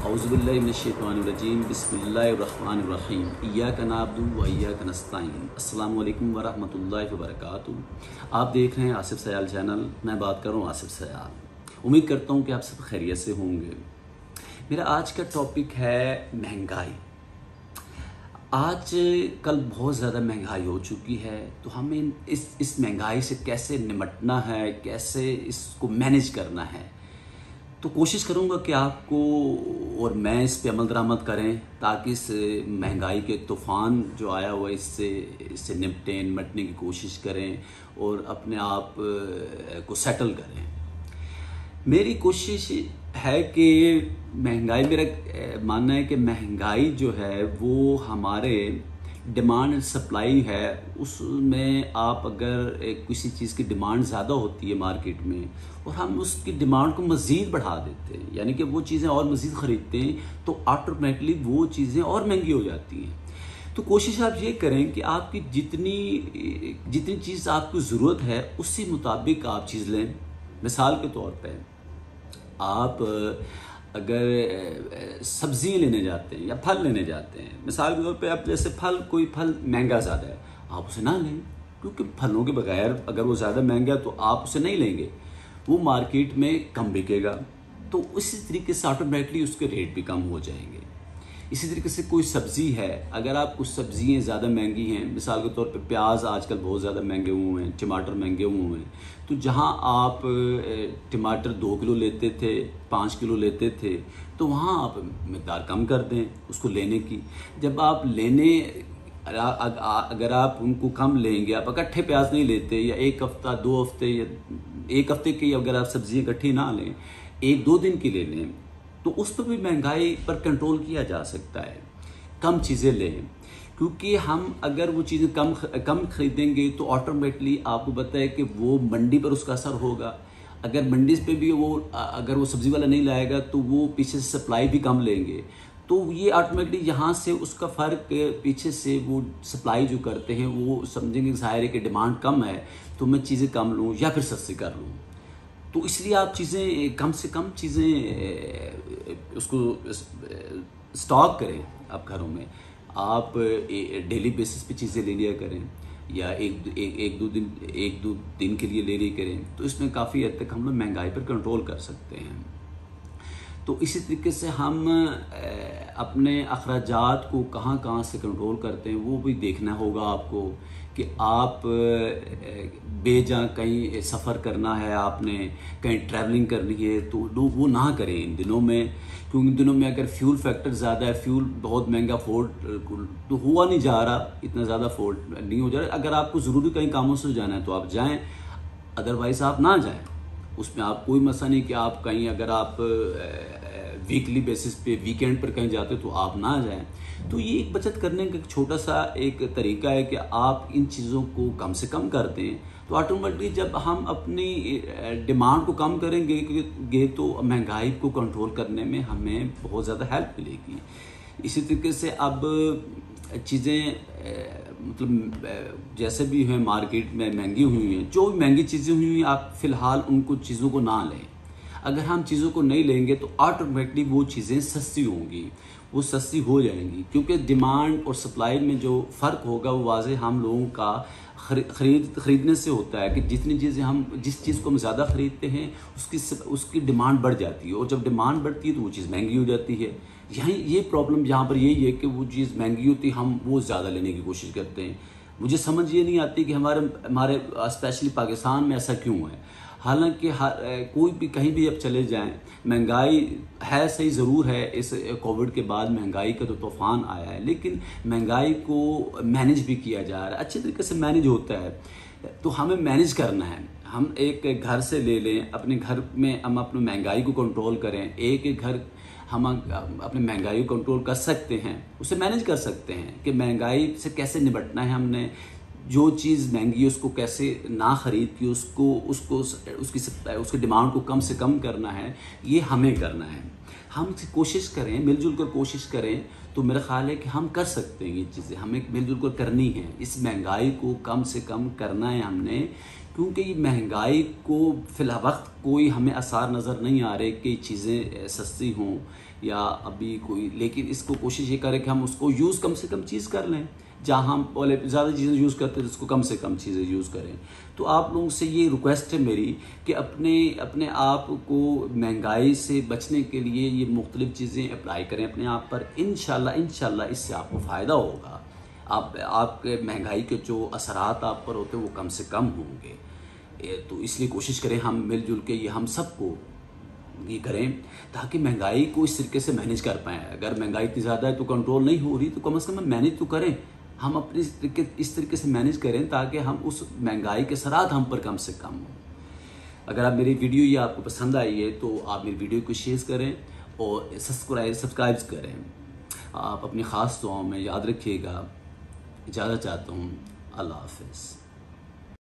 औज़ुबिल्लाहिमिनश्शैतानिर्रजीम बिस्मिल्लाहिर्रहमानिर्रहीम इय्याका नअब्दु व इय्याका नस्तईन। अस्सलामु अलैकुम व रहमतुल्लाहि व बरकातुहू। आप देख रहे हैं आसिफ सयाल चैनल। मैं बात कर रहा हूँ आसिफ सयाल। उम्मीद करता हूँ कि आप सब खैरियत से होंगे। मेरा आज का टॉपिक है महंगाई। आज कल बहुत ज़्यादा महंगाई हो चुकी है, तो हमें इस महंगाई से कैसे निपटना है, कैसे इसको मैनेज करना है, तो कोशिश करूँगा कि आपको और मैं इस पे अमल दरामद करें ताकि इस महंगाई के तूफ़ान जो आया हुआ है इससे निपटने की कोशिश करें और अपने आप को सेटल करें। मेरी कोशिश है कि महंगाई, मेरा मानना है कि महंगाई जो है वो हमारे डिमांड एंड सप्लाई है, उसमें आप अगर किसी चीज़ की डिमांड ज़्यादा होती है मार्केट में और हम उसकी डिमांड को मज़ीद बढ़ा देते हैं, यानी कि वो चीज़ें और मज़ीद ख़रीदते हैं, तो ऑटोमेटिकली वो चीज़ें और महंगी हो जाती हैं। तो कोशिश आप ये करें कि आपकी जितनी चीज़ आपको ज़रूरत है उसी मुताबिक आप चीज़ लें। मिसाल के तौर पे आप अगर सब्ज़ी लेने जाते हैं या फल लेने जाते हैं, मिसाल के तौर पे आप जैसे कोई फल महंगा ज़्यादा है, आप उसे ना लें, क्योंकि फलों के बगैर अगर वो ज़्यादा महंगा है तो आप उसे नहीं लेंगे, वो मार्केट में कम बिकेगा, तो इसी तरीके से ऑटोमेटिकली उसके रेट भी कम हो जाएंगे। इसी तरीके से कोई सब्ज़ी है, अगर आप कुछ सब्ज़ियाँ ज़्यादा महंगी हैं, मिसाल के तौर पे प्याज आजकल बहुत ज़्यादा महंगे हुए हैं, टमाटर महंगे हुए हैं, तो जहाँ आप टमाटर 2 किलो लेते थे, 5 किलो लेते थे, तो वहाँ आप मिक़दार कम कर दें उसको लेने की। जब आप अगर आप उनको कम लेंगे, आप इकट्ठे प्याज नहीं लेते, या एक हफ़्ता 2 हफ्ते या 1 हफ्ते की अगर आप सब्ज़ियाँ इकट्ठी ना लें, 1-2 दिन की ले लें, तो उस पर भी महंगाई पर कंट्रोल किया जा सकता है। कम चीज़ें लें, क्योंकि हम अगर वो चीज़ें कम खरीदेंगे तो ऑटोमेटिकली आपको पता है कि वो मंडी पर उसका असर होगा। अगर मंडी पे भी अगर वो सब्ज़ी वाला नहीं लाएगा तो वो पीछे से सप्लाई भी कम लेंगे, तो ये ऑटोमेटिकली यहाँ से उसका फ़र्क, पीछे से वो सप्लाई जो करते हैं वो समझेंगे ज़ाहिर है कि डिमांड कम है तो मैं चीज़ें कम लूँ या फिर सस्ती कर लूँ। तो इसलिए आप चीज़ें कम से कम चीज़ें उसको स्टॉक करें। आप घरों में आप डेली बेसिस पे चीज़ें ले लिया करें, या एक दो दिन के लिए ले लिया करें, तो इसमें काफ़ी हद तक हम लोग महंगाई पर कंट्रोल कर सकते हैं। तो इसी तरीके से हम अपने अखराजात को कहाँ से कंट्रोल करते हैं वो भी देखना होगा आपको, कि आप बेजा कहीं सफ़र करना है, आपने कहीं ट्रैवलिंग करनी है, तो लोग वो ना करें इन दिनों में, क्योंकि इन दिनों में अगर फ्यूल फैक्टर ज़्यादा है, फ्यूल बहुत महंगा तो हुआ नहीं जा रहा, इतना ज़्यादा अफोर्ड नहीं हो जा रहा। अगर आपको ज़रूरी कहीं कामों से जाना है तो आप जाएं, अदरवाइज़ आप ना जाएं। उसमें आप कोई मसला नहीं कि आप कहीं, अगर आप वीकली बेसिस पे वीकेंड पर कहीं जाते तो आप ना जाएं। तो ये एक बचत करने का छोटा सा एक तरीका है कि आप इन चीज़ों को कम से कम कर दें, तो ऑटोमेटिकली जब हम अपनी डिमांड को कम करेंगे तो महंगाई को कंट्रोल करने में हमें बहुत ज़्यादा हेल्प मिलेगी। इसी तरीके से अब चीज़ें मतलब जैसे भी हैं मार्केट में महंगी हुई हैं, जो भी महंगी चीज़ें हुई हैं, आप फ़िलहाल उनको चीज़ों को ना लें। अगर हम चीज़ों को नहीं लेंगे तो ऑटोमेटिकली वो चीज़ें सस्ती होंगी, वो सस्ती हो जाएंगी, क्योंकि डिमांड और सप्लाई में जो फ़र्क होगा वो वाज़े हम लोगों का खरीदने से होता है, कि जिस चीज़ को हम ज़्यादा ख़रीदते हैं उसकी डिमांड बढ़ जाती है, और जब डिमांड बढ़ती है तो वो चीज़ महंगी हो जाती है। ये प्रॉब्लम यहाँ पर यही है कि वो चीज़ महंगी होती है, हम वो ज़्यादा लेने की कोशिश करते हैं। मुझे समझ ये नहीं आती कि हमारे स्पेशली पाकिस्तान में ऐसा क्यों है। हालांकि कोई भी कहीं भी अब चले जाएं, महंगाई है, सही ज़रूर है, इस कोविड के बाद महंगाई का तो तूफ़ान आया है, लेकिन महंगाई को मैनेज भी किया जा रहा है, अच्छे तरीके से मैनेज होता है। तो हमें मैनेज करना है। हम एक घर से ले लें, अपने घर में हम अपनी महंगाई को कंट्रोल करें। एक घर हम अपनी महंगाई को कंट्रोल कर सकते हैं, उसे मैनेज कर सकते हैं कि महंगाई से कैसे निपटना है। हमने जो चीज़ महंगी है उसको कैसे ना खरीद के उसकी डिमांड को कम से कम करना है, ये हमें करना है। हम कोशिश करें, मिलजुल कर कोशिश करें, तो मेरा ख्याल है कि हम कर सकते हैं। ये चीज़ें हमें मिलजुल कर करनी है, इस महंगाई को कम से कम करना है हमने, क्योंकि ये महंगाई को फिलहाल वक्त कोई हमें आसार नज़र नहीं आ रहे कि चीज़ें सस्ती हों या अभी कोई, लेकिन इसको कोशिश ये करें कि हम उसको यूज़ कम से कम चीज़ कर लें। जहाँ हम पहले ज़्यादा चीज़ें यूज़ करते हैं उसको कम से कम चीज़ें यूज़ करें। तो आप लोगों से ये रिक्वेस्ट है मेरी कि अपने आप को महंगाई से बचने के लिए ये मुख्तलिफ़ चीज़ें अप्लाई करें अपने आप पर। इंशाल्लाह इससे आपको फ़ायदा होगा। आपके महंगाई के जो असरात आप पर होते हैं वो कम से कम होंगे। तो इसलिए कोशिश करें हम मिलजुल के ये हम सबको ये करें ताकि महंगाई को इस तरीके से मैनेज कर पाएँ। अगर महंगाई इतनी ज़्यादा है तो कंट्रोल नहीं हो रही, तो कम से कम मैनेज तो करें। हम अपनी इस तरीके से मैनेज करें ताकि हम उस महंगाई के असरात हम पर कम से कम हो। अगर आप मेरी वीडियो ये आपको पसंद आई है तो आप मेरी वीडियो को शेयर करें और सब्सक्राइब करें। आप अपनी ख़ास दुआओं में याद रखिएगा। इजाज़त चाहता हूँ। अल्लाह हाफ़िज़।